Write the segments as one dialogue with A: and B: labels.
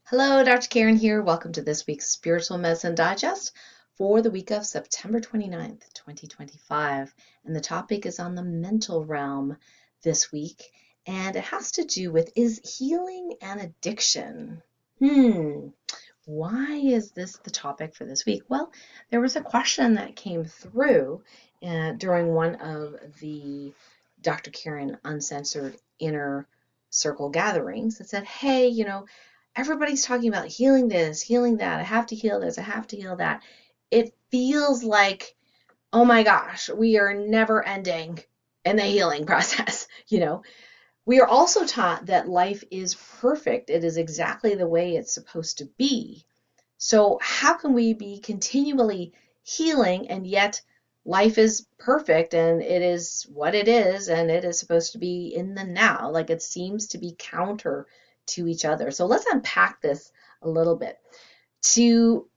A: Hello, Dr. Karen here. Welcome to this week's Spiritual Medicine Digest for the week of September 29th, 2025. And the topic is on the mental realm this week, and it has to do with, is healing an addiction? Why is this the topic for this week? Well, there was a question that came through during one of the Dr. Karen Uncensored Inner Circle gatherings that said, hey, everybody's talking about healing this, healing that. I have to heal this, I have to heal that. It feels like, oh my gosh, we are never ending in the healing process. We are also taught that life is perfect. It is exactly the way it's supposed to be. So how can we be continually healing and yet life is perfect and it is what it is and it is supposed to be in the now? Like, it seems to be counter to each other. So let's unpack this a little bit. To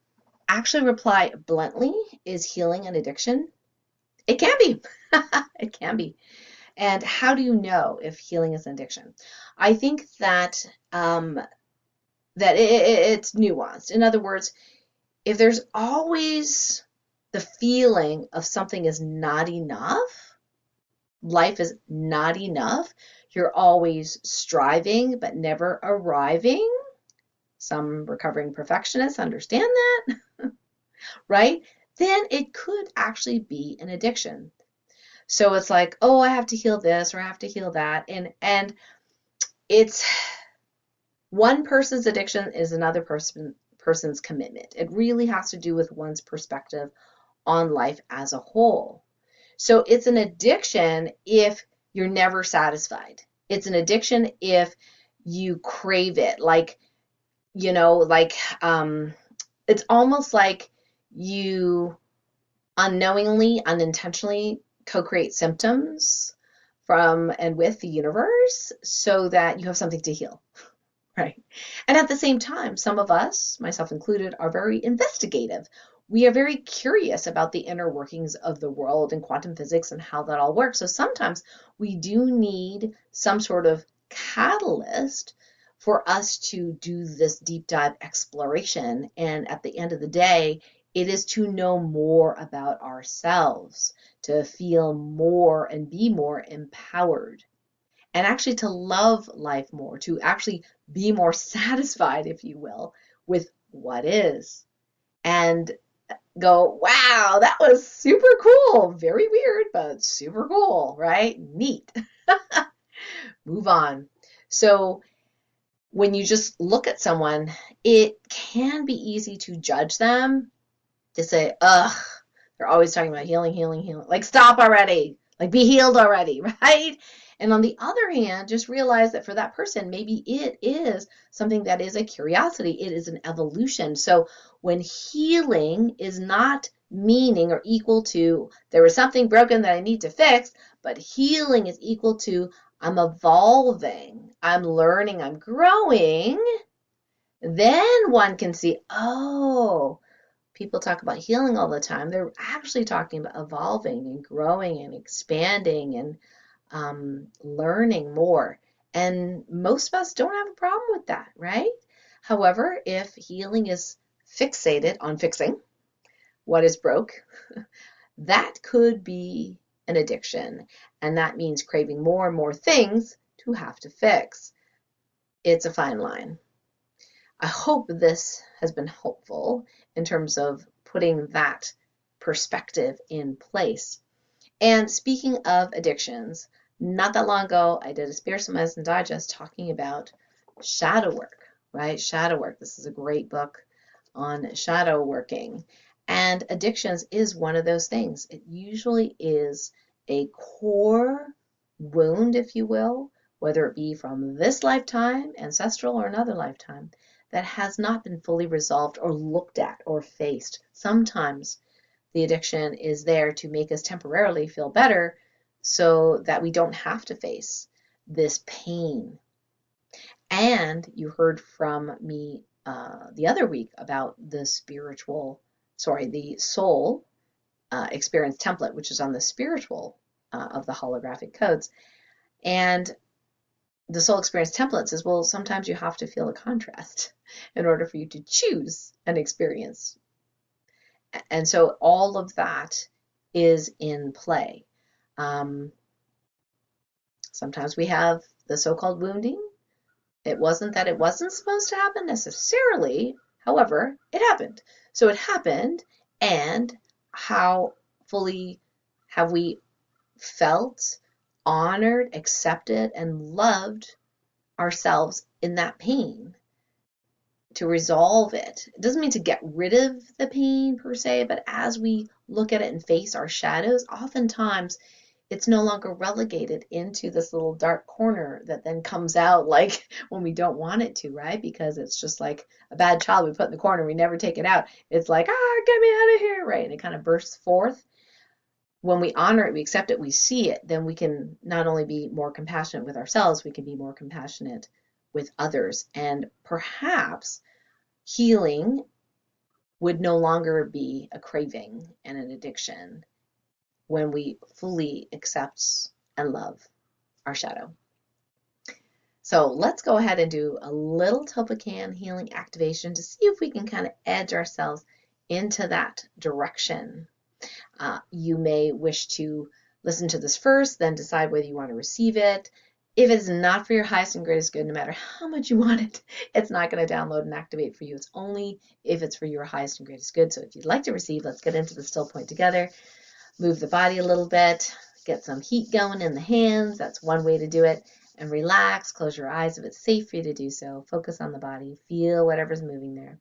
A: actually reply bluntly, is healing an addiction? It can be. It can be. And how do you know if healing is an addiction? I think that it's nuanced. In other words, if there's always the feeling of something is not enough, life is not enough, you're always striving but never arriving. Some recovering perfectionists understand that, right? Then it could actually be an addiction. So it's like, oh, I have to heal this or I have to heal that. And it's one person's addiction is another person's commitment. It really has to do with one's perspective on life as a whole. So it's an addiction if you're never satisfied. It's an addiction if you crave it. It's almost like you unknowingly, unintentionally co-create symptoms from and with the universe so that you have something to heal, right? And at the same time, some of us, myself included, are very investigative. We are very curious about the inner workings of the world and quantum physics and how that all works. So sometimes we do need some sort of catalyst for us to do this deep dive exploration. And at the end of the day, it is to know more about ourselves, to feel more and be more empowered, and actually to love life more, to actually be more satisfied, if you will, with what is. And go, wow, that was super cool. Very weird, but super cool, right? Neat. Move on. So when you just look at someone, it can be easy to judge them, to say, ugh, they're always talking about healing, healing, healing. Like, stop already. Like, be healed already, right? And on the other hand, just realize that for that person, maybe it is something that is a curiosity. It is an evolution. So when healing is not meaning or equal to there is something broken that I need to fix, but healing is equal to I'm evolving, I'm learning, I'm growing, then one can see, oh, people talk about healing all the time. They're actually talking about evolving and growing and expanding and learning more. And most of us don't have a problem with that, right? However, if healing is fixated on fixing what is broke, that could be an addiction. And that means craving more and more things to have to fix. It's a fine line. I hope this has been helpful in terms of putting that perspective in place. And speaking of addictions, not that long ago, I did a Spiritual Medicine Digest talking about shadow work, right? Shadow work. This is a great book on shadow working. And addictions is one of those things. It usually is a core wound, if you will, whether it be from this lifetime, ancestral, or another lifetime, that has not been fully resolved or looked at or faced. Sometimes the addiction is there to make us temporarily feel better so that we don't have to face this pain. And you heard from me the other week about the soul experience template, which is on the spiritual of the holographic codes. And the soul experience template says, well, sometimes you have to feel a contrast in order for you to choose an experience. And so all of that is in play. Sometimes we have the so-called wounding. It wasn't that it wasn't supposed to happen necessarily. However, it happened. So it happened, and how fully have we felt, honored, accepted, and loved ourselves in that pain to resolve it? It doesn't mean to get rid of the pain per se, but as we look at it and face our shadows, oftentimes it's no longer relegated into this little dark corner that then comes out like when we don't want it to, right? Because it's just like a bad child we put in the corner, we never take it out. It's like, get me out of here, right? And it kind of bursts forth. When we honor it, we accept it, we see it, then we can not only be more compassionate with ourselves, we can be more compassionate with others. And perhaps healing would no longer be a craving and an addiction when we fully accept and love our shadow. So let's go ahead and do a little TOLPAKAN healing activation to see if we can kind of edge ourselves into that direction. You may wish to listen to this first, then decide whether you want to receive it. If it's not for your highest and greatest good, no matter how much you want it, it's not going to download and activate for you. It's only if it's for your highest and greatest good. So if you'd like to receive, let's get into the still point together. Move the body a little bit, get some heat going in the hands. That's one way to do it. And relax, close your eyes if it's safe for you to do so. Focus on the body, feel whatever's moving there.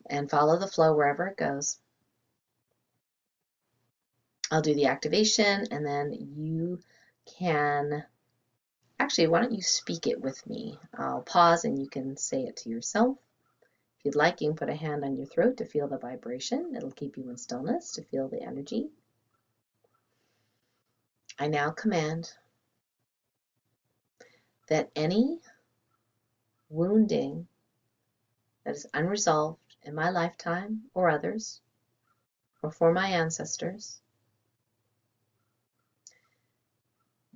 A: And follow the flow wherever it goes. I'll do the activation, and then you can, actually, why don't you speak it with me? I'll pause and you can say it to yourself. If you'd like, you can put a hand on your throat to feel the vibration. It'll keep you in stillness to feel the energy. I now command that any wounding that is unresolved in my lifetime or others, or for my ancestors,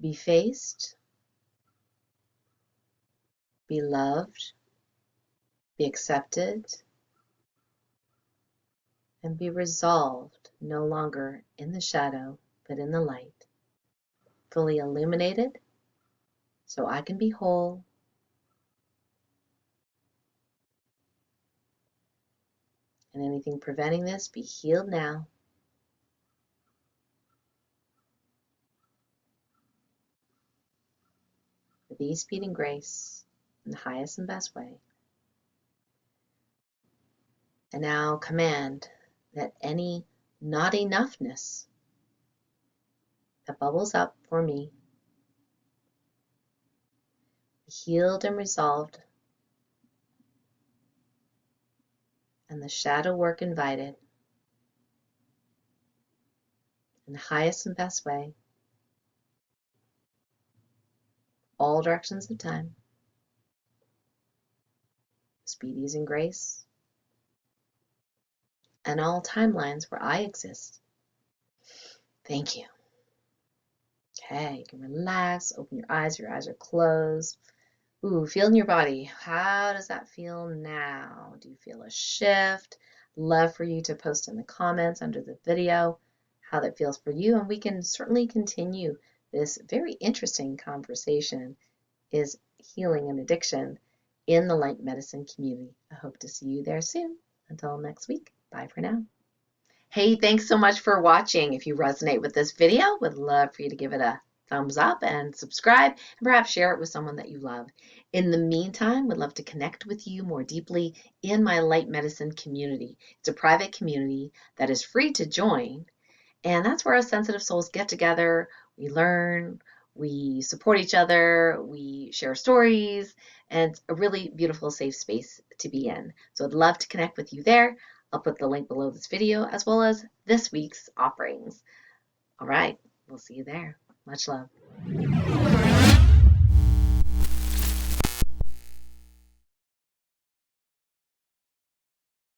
A: be faced, be loved, be accepted, and be resolved, no longer in the shadow, but in the light, fully illuminated, so I can be whole, and anything preventing this be healed now. With ease, speed, and grace, in the highest and best way. And now command that any not enoughness that bubbles up for me be healed and resolved, and the shadow work invited in the highest and best way, all directions of time, speed, ease, and grace, and all timelines where I exist. Thank you. Okay, you can relax, open your eyes are closed. Ooh, feel in your body. How does that feel now? Do you feel a shift? Love for you to post in the comments under the video how that feels for you, and we can certainly continue this very interesting conversation, is healing and addiction in the light medicine community. I hope to see you there soon. Until next week, bye for now. Hey, thanks so much for watching. If you resonate with this video, would love for you to give it a thumbs up and subscribe, and perhaps share it with someone that you love. In the meantime, would love to connect with you more deeply in my light medicine community. It's a private community that is free to join, and that's where us sensitive souls get together, we learn, we support each other, we share stories, and it's a really beautiful, safe space to be in. So I'd love to connect with you there. I'll put the link below this video as well as this week's offerings. All right, we'll see you there. Much love.